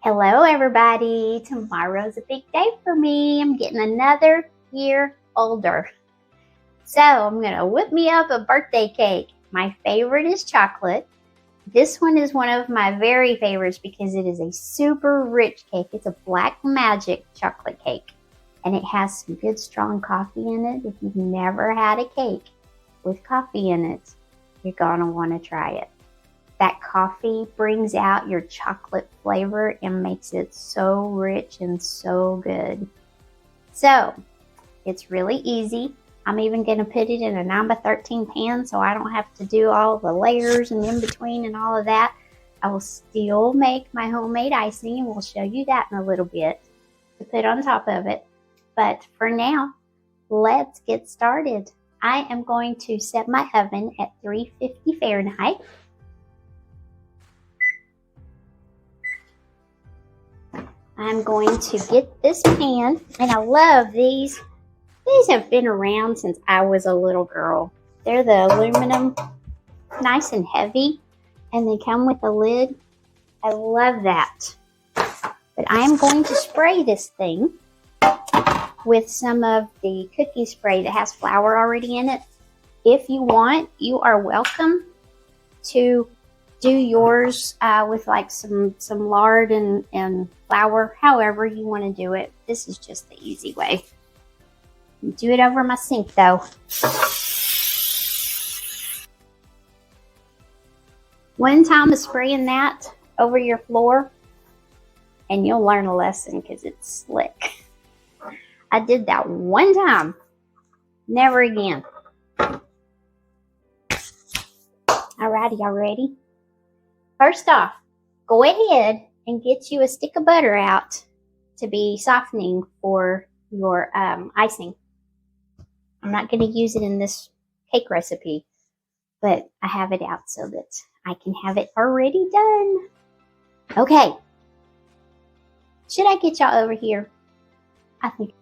Hello everybody, tomorrow's a big day for me. I'm getting another year older. So I'm gonna whip me up a birthday cake. My favorite is chocolate. This one is one of my very favorites because it is a super rich cake. It's a black magic chocolate cake and it has some good strong coffee in it. If you've never had a cake with coffee in it, you're gonna wanna try it. That coffee brings out your chocolate flavor and makes it so rich and so good. So it's really easy. I'm even going to put it in a 9x13 pan so I don't have to do all the layers and in between and all of that. I will still make my homemade icing and we'll show you that in a little bit to put on top of it. But for now, let's get started. I am going to set my oven at 350 Fahrenheit. I'm going to get this pan, and I love these. These have been around since I was a little girl. They're the aluminum, nice and heavy, and they come with a lid. I love that. But I am going to spray this thing with some of the cookie spray that has flour already in it. If you want, you are welcome to do yours with like some lard and flour, however you want to do it. This is just the easy way. Do it over my sink though. One time of spraying that over your floor and you'll learn a lesson because it's slick. I did that one time. Never again. Alrighty, y'all ready? First off, go ahead and get you a stick of butter out to be softening for your icing. I'm not going to use it in this cake recipe, but I have it out so that I can have it already done. Okay. Should I get y'all over here? I think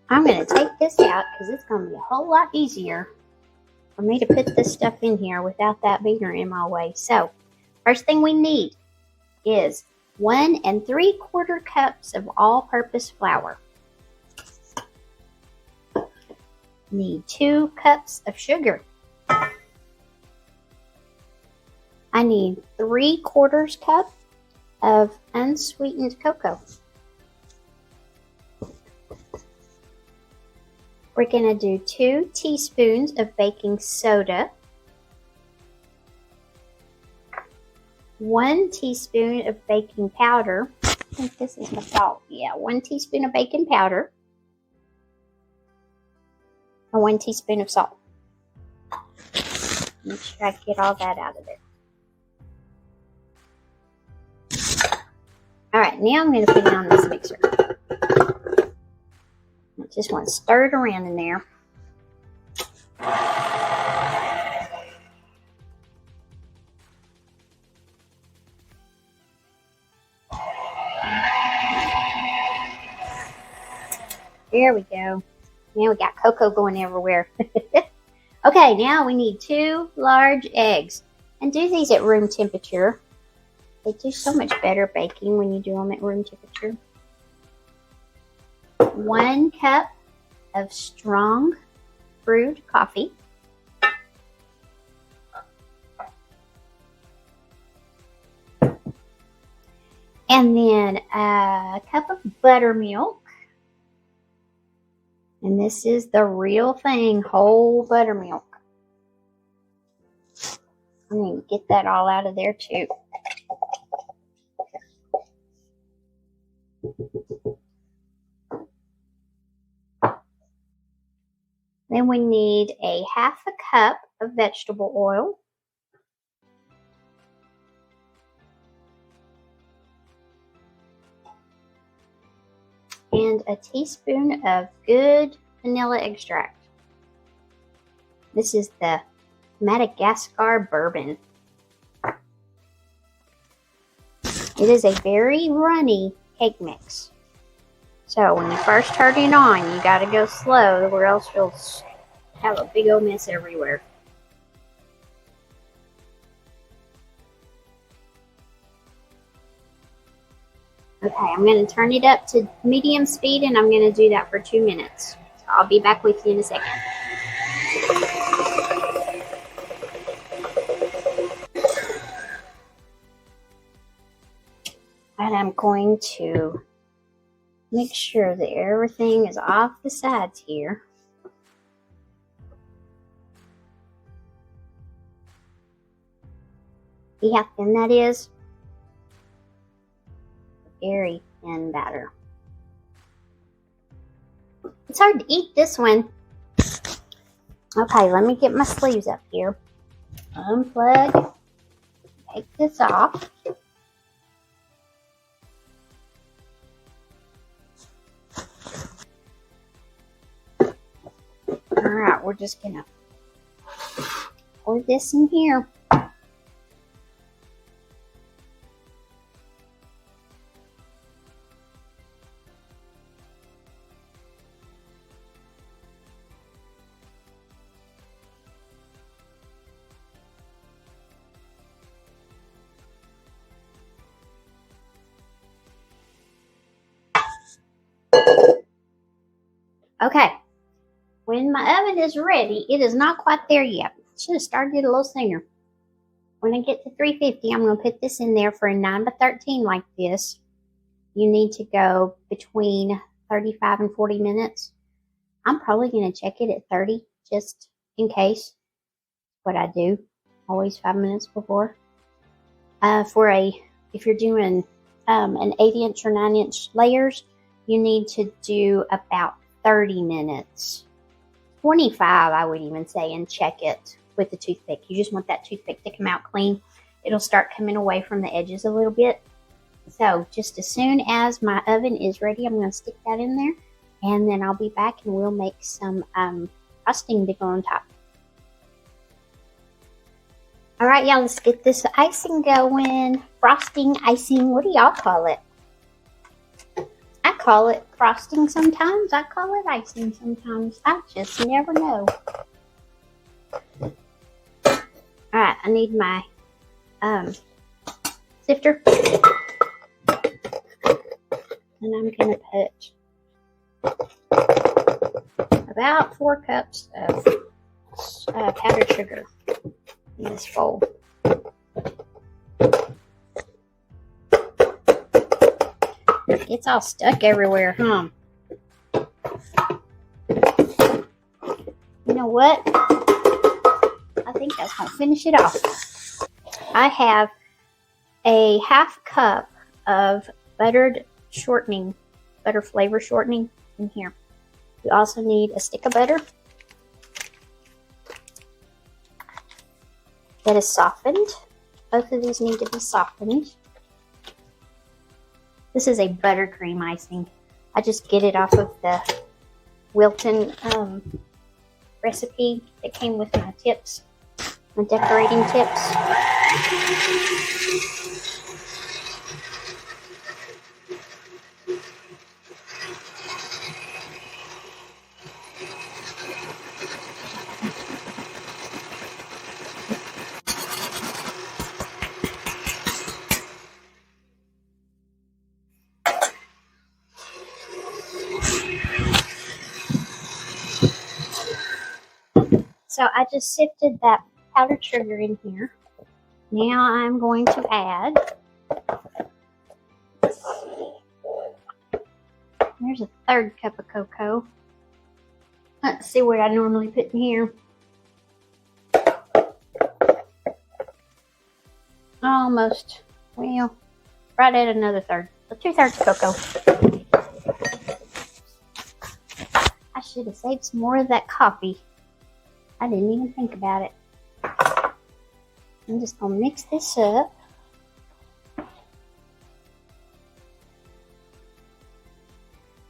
I'm going to take this out because it's going to be a whole lot easier for me to put this stuff in here without that beater in my way. So, first thing we need is 1 3/4 cups of all-purpose flour. Need 2 cups of sugar. I need 3/4 cup of unsweetened cocoa. We're going to do 2 teaspoons of baking soda. 1 teaspoon of baking powder. I think this is my salt. Yeah, 1 teaspoon of baking powder. And 1 teaspoon of salt. Make sure I get all that out of there. Alright, now I'm going to put it on this mixer. I just want to stir it around in there. There we go. Now we got cocoa going everywhere. Okay, now we need 2 large eggs. And do these at room temperature. They do so much better baking when you do them at room temperature. 1 cup of strong brewed coffee. And then a cup of buttermilk. And this is the real thing, whole buttermilk. I'm going to get that all out of there too. Then we need a 1/2 cup of vegetable oil. And a teaspoon of good vanilla extract. This is the Madagascar bourbon. It is a very runny cake mix. So when you first turn it on, you got to go slow or else you'll have a big old mess everywhere. Okay, I'm going to turn it up to medium speed, and I'm going to do that for 2 minutes. So I'll be back with you in a second. And I'm going to make sure that everything is off the sides here. See how thin that is? Very thin batter. It's hard to eat this one. Okay, let me get my sleeves up here. Unplug. Take this off. Alright, we're just gonna pour this in here. Okay, when my oven is ready, it is not quite there yet. Should have started it a little sooner. When I get to 350, I'm going to put this in there for a 9 by 13 like this. You need to go between 35 and 40 minutes. I'm probably going to check it at 30 just in case. What I do, always 5 minutes before. If you're doing an 8-inch or 9-inch layers, you need to do about 30 minutes. 25, I would even say, and check it with the toothpick. You just want that toothpick to come out clean. It'll start coming away from the edges a little bit. So just as soon as my oven is ready, I'm going to stick that in there, and then I'll be back and we'll make some frosting to go on top. All right, y'all, let's get this icing going. Frosting, icing, what do y'all call it? I call it frosting sometimes. I call it icing sometimes. I just never know. Alright, I need my sifter. And I'm going to put about 4 cups of powdered sugar in this bowl. It's all stuck everywhere, huh? You know what? I think that's going to finish it off. I have a half cup of butter flavor shortening in here. You also need a stick of butter that is softened. Both of these need to be softened. This is a buttercream icing. I just get it off of the Wilton recipe that came with my tips, my decorating tips. So I just sifted that powdered sugar in here. Now I'm going to add, there's a 1/3 cup of cocoa. Let's see what I normally put in here. Almost, well, right at another 1/3. So 2/3 cocoa. I should have saved some more of that coffee. I didn't even think about it. I'm just going to mix this up.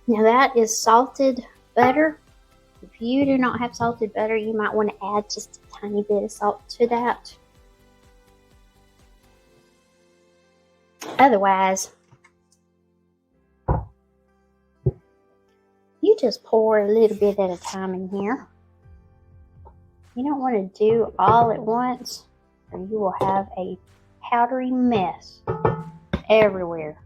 Now that is salted butter. If you do not have salted butter, you might want to add just a tiny bit of salt to that. Otherwise, you just pour a little bit at a time in here. You don't want to do all at once, or you will have a powdery mess everywhere.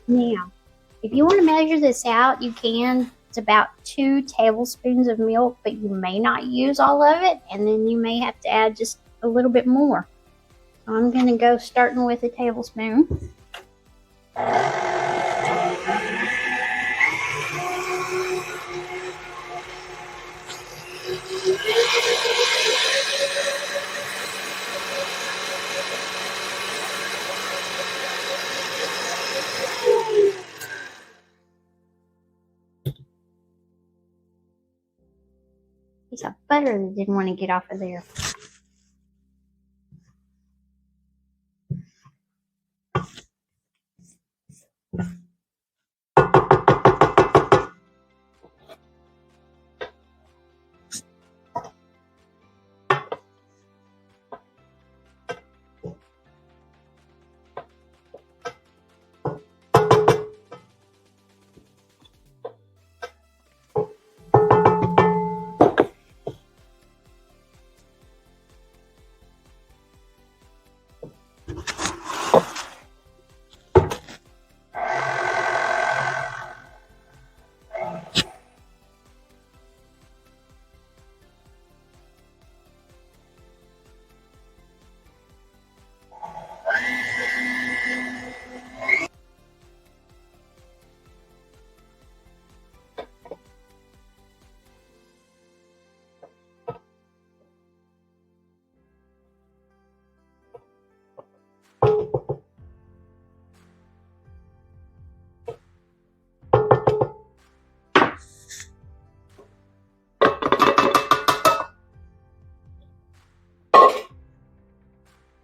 Now, if you want to measure this out, you can. It's about 2 tablespoons of milk, but you may not use all of it, and then you may have to add just a little bit more. So I'm going to go starting with a tablespoon. Piece of butter that didn't want to get off of there.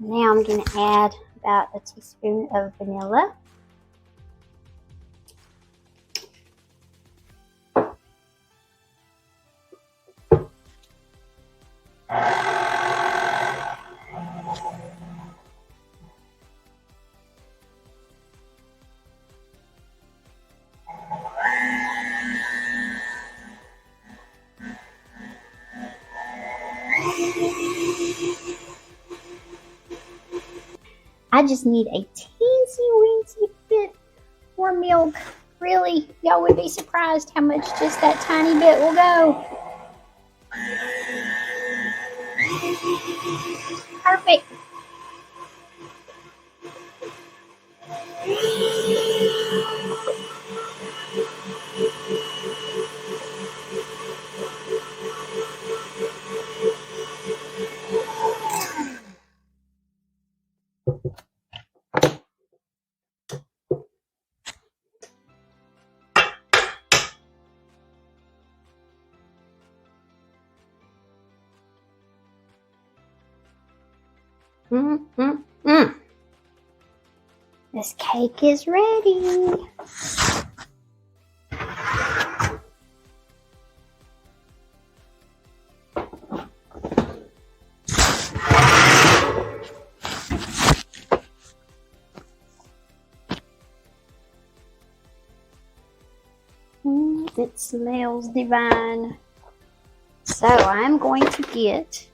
Now I'm going to add about a teaspoon of vanilla. I just need a teensy-weensy bit more milk. Really, y'all would be surprised how much just that tiny bit will go. Perfect. This cake is ready. It smells divine. So I'm going to get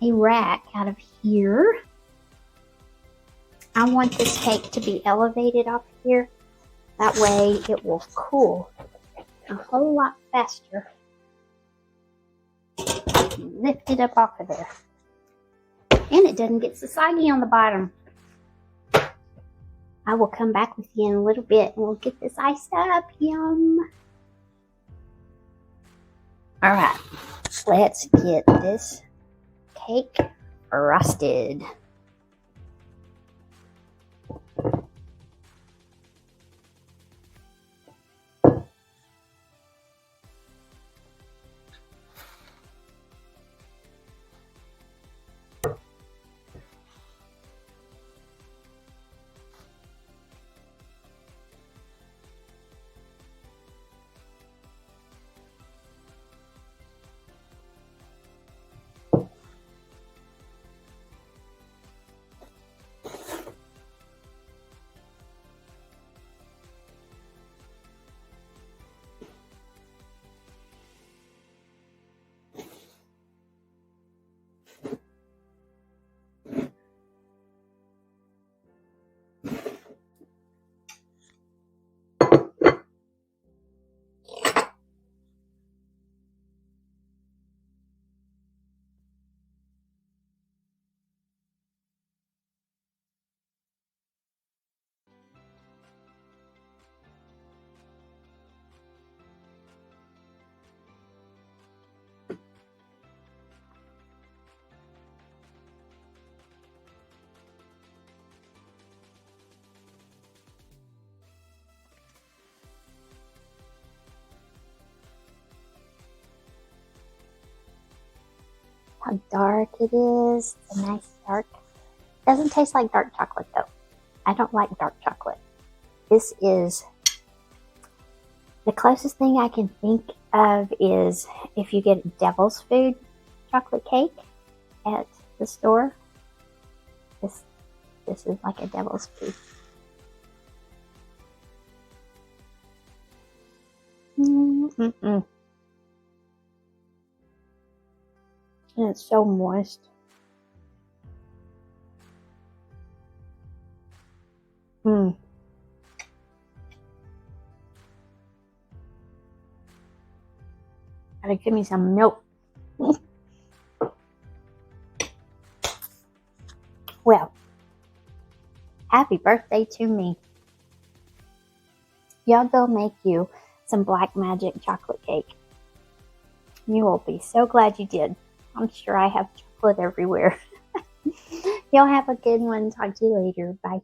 a rack out of here. I want this cake to be elevated off here. That way it will cool a whole lot faster. Lift it up off of there. And it doesn't get so soggy on the bottom. I will come back with you in a little bit and we'll get this iced up. Yum. All right, let's get this cake frosted. how dark it is. It's a nice dark. Doesn't taste like dark chocolate though. I don't like dark chocolate. This is the closest thing I can think of is if you get Devil's Food chocolate cake at the store. This is like a Devil's Food. And it's so moist. Gotta give me some milk. Well, happy birthday to me. Y'all go make you some Black Magic chocolate cake. You will be so glad you did. I'm sure I have chocolate everywhere. Y'all have a good one. Talk to you later. Bye.